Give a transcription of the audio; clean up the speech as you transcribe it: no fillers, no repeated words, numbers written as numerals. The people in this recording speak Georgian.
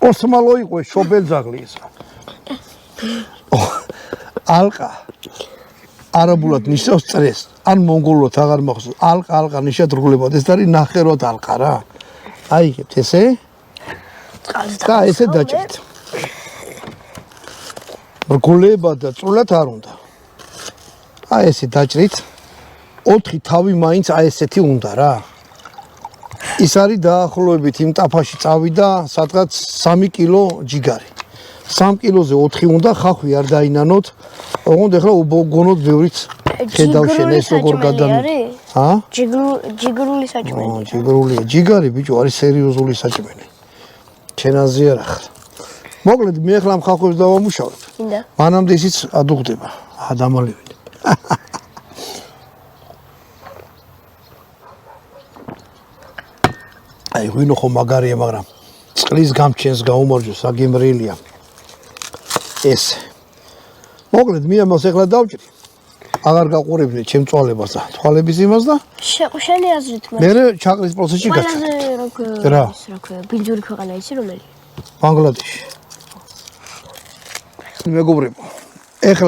ოსმალო იყო შობელძაღლი ეს. ალყა არაბულად ნიშნავს წრეს. ან მონღოლურად აღარ მახსოვს. ალყა ნიშნავს რგულებად. ეს არის ნახევრად ალყა რა. აიგებთ ესე? და ესე დაჭერთ. რგულებად და წრულად არ უნდა. აი ესე დაჭრით. 4 თავი მაინც აი ესეთი უნდა რა. ის არის დაახლოებით იმ ტაფაში წავიდა სადღაც 3 კილო ჯიგარი. 3 კილოზე 4 უნდა ხახვი არ დაინანოთ. ოღონდ ეხლა გონოთ ბევრიც ხედავშენ ეს როგორ გადამი. ჰა? ჯიგრული საჭმელი. ჯიგრულია. ჯიგარი ბიჭო არის სერიოზული საჭმელი. ჩენაზე არ ახლა. მოკლედ მე ახლა ხახვებს დავამუშავებ. მინდა. მანამდე ისიც ადუღდება. დამალევინე. აი ვინო ხო მაგარია, მაგრამ წყლის გამჩენს გაუმარჯოს, აგემრიელია. ეს. მოკლედ მე ამას ახლა დავჭრი. აღარ გაყურებინე ჩემ წვალებას და თვალების იმას და შენი აზრით მე ჩაყრის პროცესში გაჩვენე. ყველაზე რა ქვია, ბინძური ქვეყანა იცი რომელი? ბანგლადეში. მეგობრებო, ეხლა